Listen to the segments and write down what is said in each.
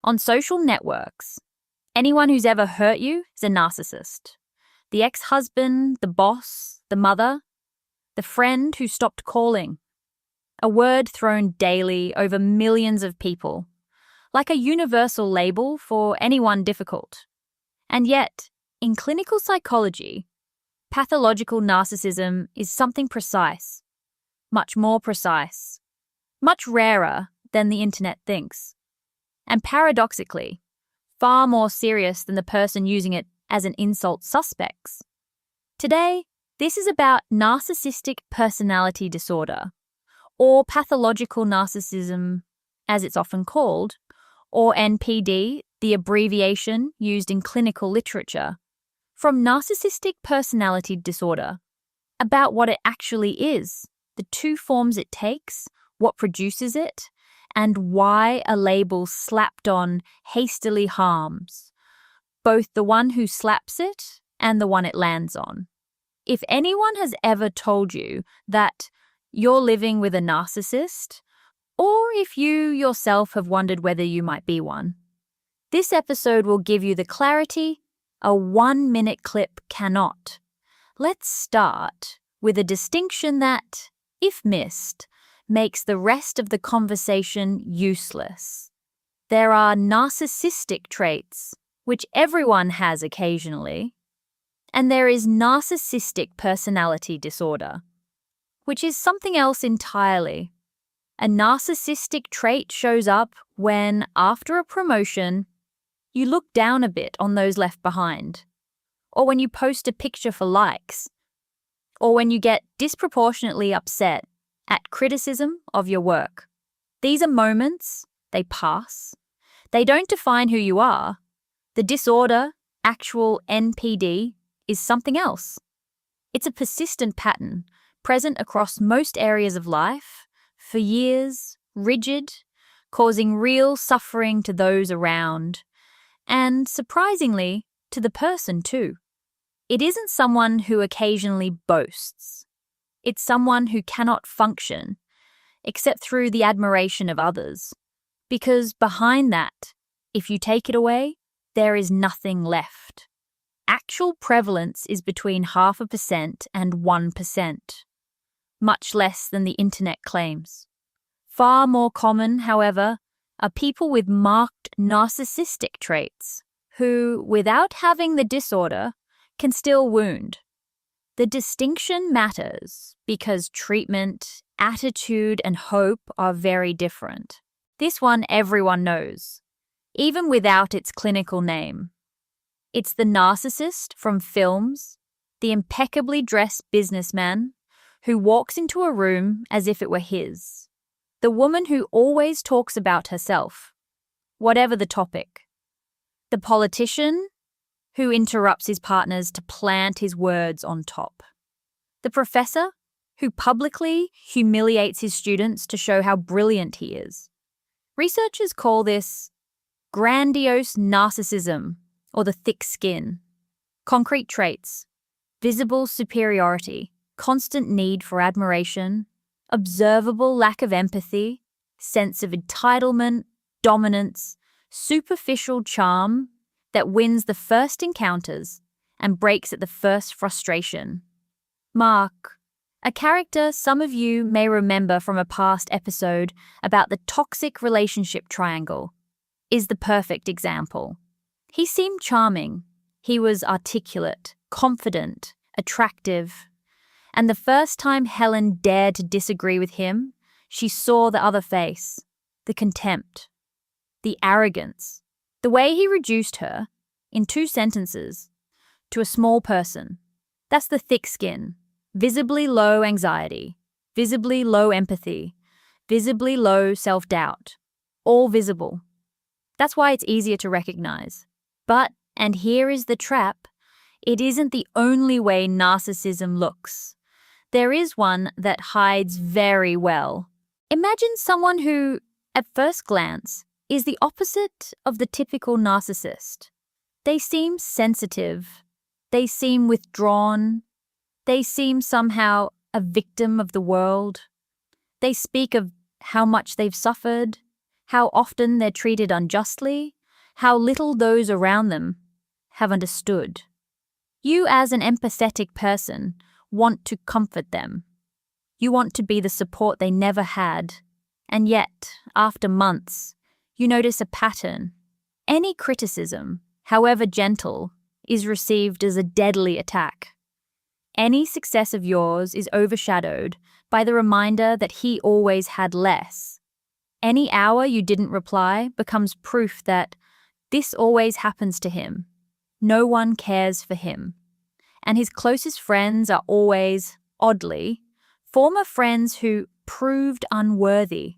On social networks, anyone who's ever hurt you is a narcissist. The ex-husband, the boss, the mother, the friend who stopped calling. A word thrown daily over millions of people, like a universal label for anyone difficult. And yet, in clinical psychology, pathological narcissism is something precise, much more precise, much rarer than the internet thinks, and paradoxically, far more serious than the person using it as an insult suspects. Today, this is about narcissistic personality disorder, or pathological narcissism, as it's often called, or NPD, the abbreviation used in clinical literature, from narcissistic personality disorder, about what it actually is, the two forms it takes, what produces it, and why a label slapped on hastily harms, both the one who slaps it and the one it lands on. If anyone has ever told you that you're living with a narcissist, or if you yourself have wondered whether you might be one, this episode will give you the clarity a 1-minute clip cannot. Let's start with a distinction that, if missed, makes the rest of the conversation useless. There are narcissistic traits, which everyone has occasionally, and there is narcissistic personality disorder, which is something else entirely. A narcissistic trait shows up when, after a promotion, you look down a bit on those left behind, or when you post a picture for likes, or when you get disproportionately upset at criticism of your work. These are moments, they pass. They don't define who you are. The disorder, actual NPD, is something else. It's a persistent pattern, present across most areas of life, for years, rigid, causing real suffering to those around, and, surprisingly, to the person too. It isn't someone who occasionally boasts. It's someone who cannot function, except through the admiration of others. Because behind that, if you take it away, there is nothing left. Actual prevalence is between 0.5% and 1%, much less than the internet claims. Far more common, however, are people with marked narcissistic traits who, without having the disorder, can still wound. The distinction matters because treatment, attitude, and hope are very different. This one everyone knows, even without its clinical name. It's the narcissist from films, the impeccably dressed businessman who walks into a room as if it were his. The woman who always talks about herself, whatever the topic. The politician who interrupts his partners to plant his words on top. The professor who publicly humiliates his students to show how brilliant he is. Researchers call this grandiose narcissism, or the thick skin. Concrete traits: visible superiority, constant need for admiration, observable lack of empathy, sense of entitlement, dominance, superficial charm that wins the first encounters and breaks at the first frustration. Mark, a character some of you may remember from a past episode about the toxic relationship triangle, is the perfect example. He seemed charming. He was articulate, confident, attractive. And the first time Helen dared to disagree with him, she saw the other face, the contempt, the arrogance, the way he reduced her, in 2 sentences, to a small person. That's the thick skin, visibly low anxiety, visibly low empathy, visibly low self-doubt, all visible. That's why it's easier to recognize. But, and here is the trap, it isn't the only way narcissism looks. There is one that hides very well. Imagine someone who, at first glance, is the opposite of the typical narcissist. They seem sensitive. They seem withdrawn. They seem somehow a victim of the world. They speak of how much they've suffered, how often they're treated unjustly, how little those around them have understood. You, as an empathetic person, want to comfort them. You want to be the support they never had. And yet, after months, you notice a pattern. Any criticism, however gentle, is received as a deadly attack. Any success of yours is overshadowed by the reminder that he always had less. Any hour you didn't reply becomes proof that this always happens to him. No one cares for him. And his closest friends are always, oddly, former friends who proved unworthy.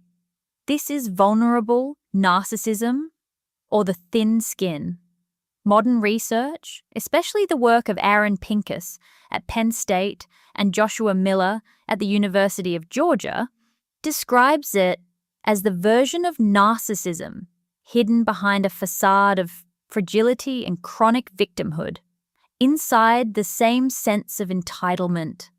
This is vulnerable narcissism, or the thin skin. Modern research, especially the work of Aaron Pincus at Penn State and Joshua Miller at the University of Georgia, describes it as the version of narcissism hidden behind a facade of fragility and chronic victimhood. Inside, the same sense of entitlement,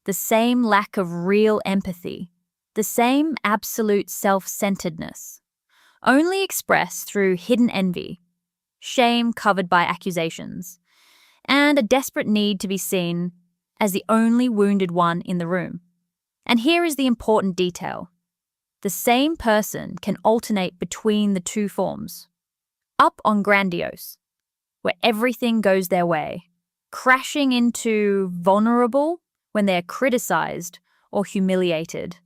the same lack of real empathy, the same absolute self-centeredness, only expressed through hidden envy, shame covered by accusations, and a desperate need to be seen as the only wounded one in the room. And here is the important detail. The same person can alternate between the two forms. Up on grandiose, where everything goes their way, crashing into vulnerable when they're criticized or humiliated.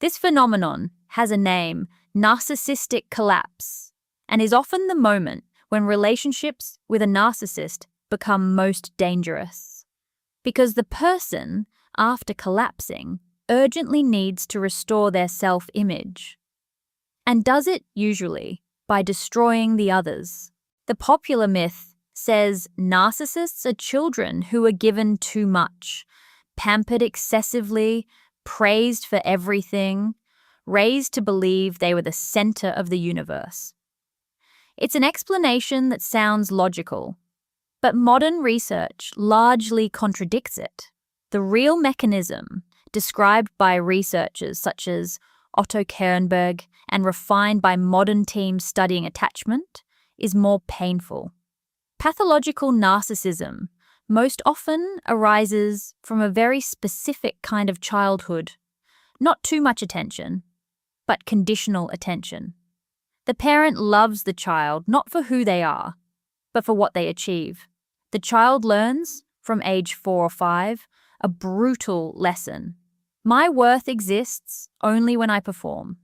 This phenomenon has a name, narcissistic collapse, and is often the moment when relationships with a narcissist become most dangerous. Because the person, after collapsing, urgently needs to restore their self-image, and does it usually by destroying the others. The popular myth says narcissists are children who are given too much, pampered excessively, praised for everything, raised to believe they were the center of the universe. It's an explanation that sounds logical, but modern research largely contradicts it. The real mechanism, described by researchers such as Otto Kernberg and refined by modern teams studying attachment, is more painful. Pathological narcissism most often arises from a very specific kind of childhood. Not too much attention, but conditional attention. The parent loves the child not for who they are, but for what they achieve. The child learns, from age 4 or 5, a brutal lesson. My worth exists only when I perform.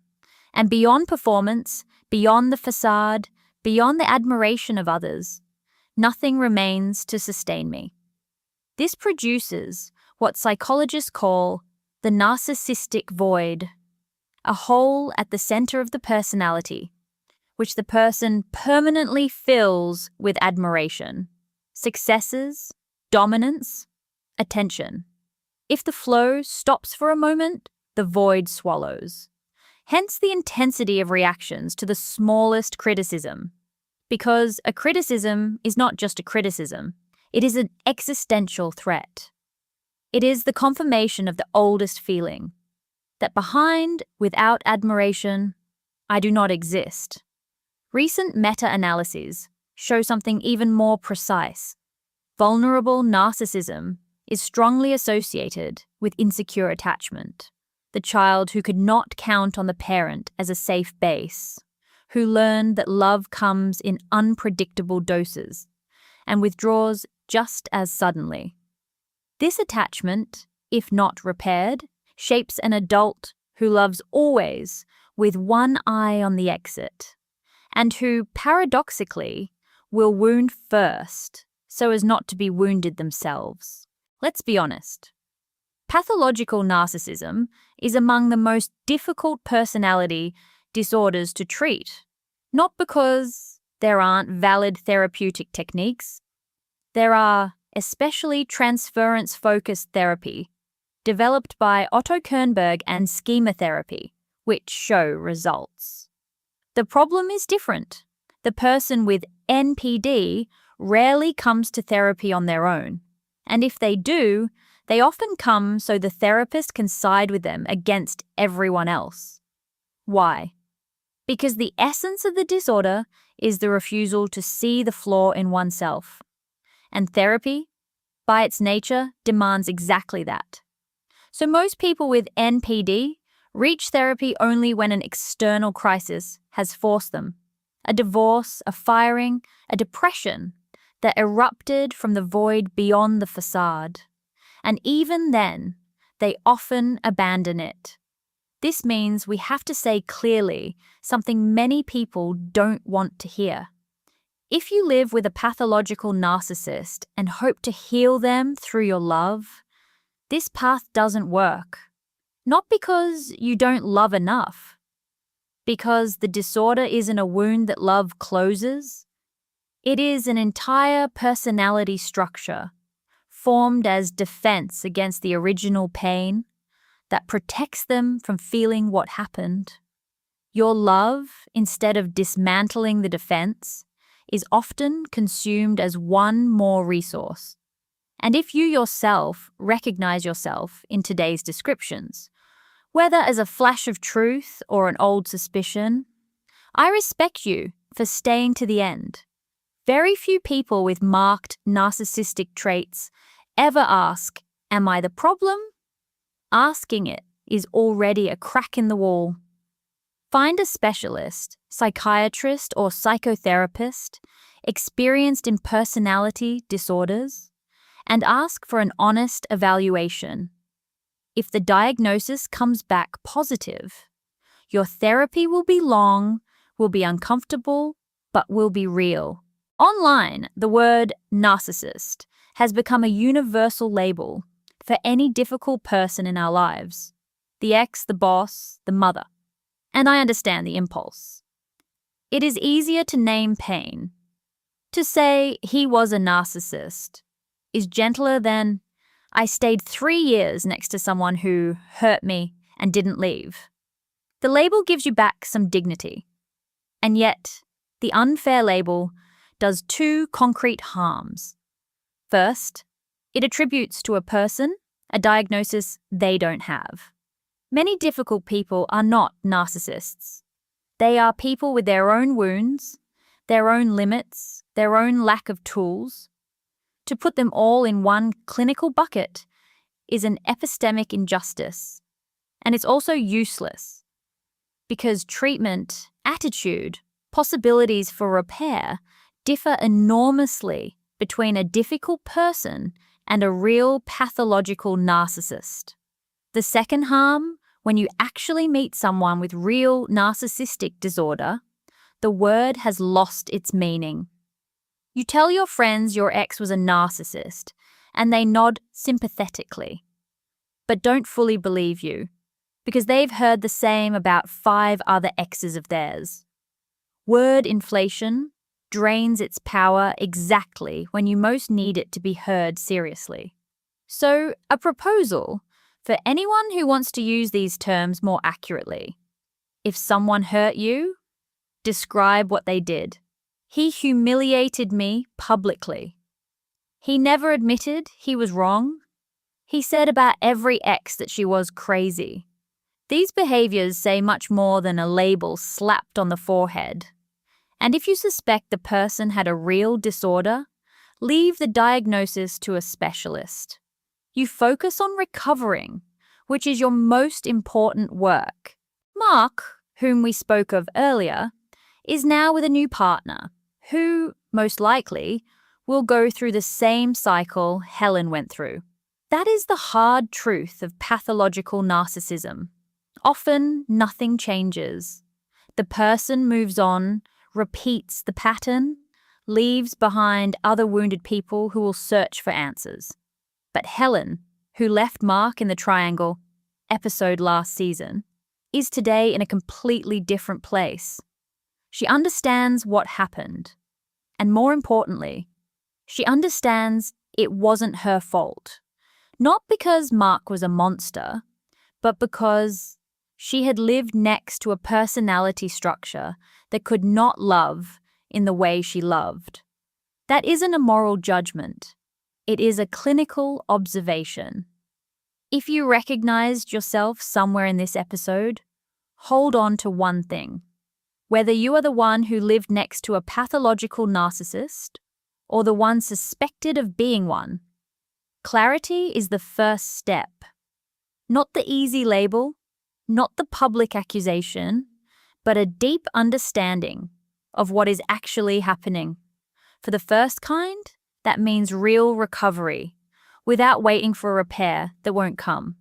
And beyond performance, beyond the facade, beyond the admiration of others, nothing remains to sustain me. This produces what psychologists call the narcissistic void, a hole at the center of the personality, which the person permanently fills with admiration, successes, dominance, attention. If the flow stops for a moment, the void swallows. Hence the intensity of reactions to the smallest criticism. Because a criticism is not just a criticism, it is an existential threat. It is the confirmation of the oldest feeling, that behind, without admiration, I do not exist. Recent meta-analyses show something even more precise. Vulnerable narcissism is strongly associated with insecure attachment. The child who could not count on the parent as a safe base, who learned that love comes in unpredictable doses and withdraws just as suddenly. This attachment, if not repaired, shapes an adult who loves always with one eye on the exit, and who, paradoxically, will wound first so as not to be wounded themselves. Let's be honest. Pathological narcissism is among the most difficult personality disorders to treat, not because there aren't valid therapeutic techniques. There are, especially transference-focused therapy, developed by Otto Kernberg and schema therapy, which show results. The problem is different. The person with NPD rarely comes to therapy on their own, and if they do, they often come so the therapist can side with them against everyone else. Why? Because the essence of the disorder is the refusal to see the flaw in oneself. And therapy, by its nature, demands exactly that. So most people with NPD reach therapy only when an external crisis has forced them. A divorce, a firing, a depression that erupted from the void beyond the facade. And even then, they often abandon it. This means we have to say clearly something many people don't want to hear. If you live with a pathological narcissist and hope to heal them through your love, this path doesn't work. Not because you don't love enough, because the disorder isn't a wound that love closes. It is an entire personality structure formed as defense against the original pain that protects them from feeling what happened. Your love, instead of dismantling the defense, is often consumed as one more resource. And if you yourself recognize yourself in today's descriptions, whether as a flash of truth or an old suspicion, I respect you for staying to the end. Very few people with marked narcissistic traits ever ask, "Am I the problem?" Asking it is already a crack in the wall. Find a specialist, psychiatrist or psychotherapist experienced in personality disorders and ask for an honest evaluation. If the diagnosis comes back positive, your therapy will be long, will be uncomfortable, but will be real. Online, the word narcissist has become a universal label for any difficult person in our lives. The ex, the boss, the mother. And I understand the impulse. It is easier to name pain. To say he was a narcissist is gentler than I stayed 3 years next to someone who hurt me and didn't leave. The label gives you back some dignity. And yet, the unfair label does two concrete harms. First, it attributes to a person a diagnosis they don't have. Many difficult people are not narcissists. They are people with their own wounds, their own limits, their own lack of tools. To put them all in one clinical bucket is an epistemic injustice, and it's also useless because treatment, attitude, possibilities for repair differ enormously between a difficult person and a real pathological narcissist. The second harm, when you actually meet someone with real narcissistic disorder, the word has lost its meaning. You tell your friends your ex was a narcissist, and they nod sympathetically, but don't fully believe you, because they've heard the same about 5 other exes of theirs. Word inflation drains its power exactly when you most need it to be heard seriously. So, a proposal for anyone who wants to use these terms more accurately. If someone hurt you, describe what they did. He humiliated me publicly. He never admitted he was wrong. He said about every ex that she was crazy. These behaviors say much more than a label slapped on the forehead. And if you suspect the person had a real disorder, leave the diagnosis to a specialist. You focus on recovering, which is your most important work. Mark, whom we spoke of earlier, is now with a new partner, who, most likely, will go through the same cycle Helen went through. That is the hard truth of pathological narcissism. Often, nothing changes. The person moves on, repeats the pattern, leaves behind other wounded people who will search for answers. But Helen, who left Mark in the triangle episode last season, is today in a completely different place. She understands what happened. And more importantly, she understands it wasn't her fault. Not because Mark was a monster, but because she had lived next to a personality structure that could not love in the way she loved. That isn't a moral judgment. It is a clinical observation. If you recognized yourself somewhere in this episode, hold on to one thing. Whether you are the one who lived next to a pathological narcissist or the one suspected of being one, clarity is the first step. Not the easy label, not the public accusation, but a deep understanding of what is actually happening. For the first kind, that means real recovery, without waiting for a repair that won't come.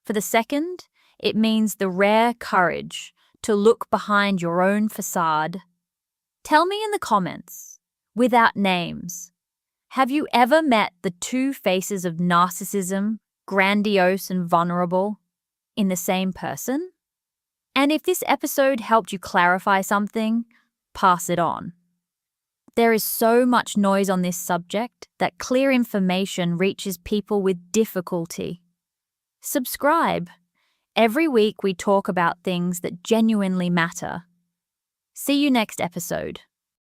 For the second, it means the rare courage to look behind your own facade. Tell me in the comments, without names, have you ever met the two faces of narcissism, grandiose and vulnerable, in the same person? And if this episode helped you clarify something, pass it on. There is so much noise on this subject that clear information reaches people with difficulty. Subscribe. Every week we talk about things that genuinely matter. See you next episode.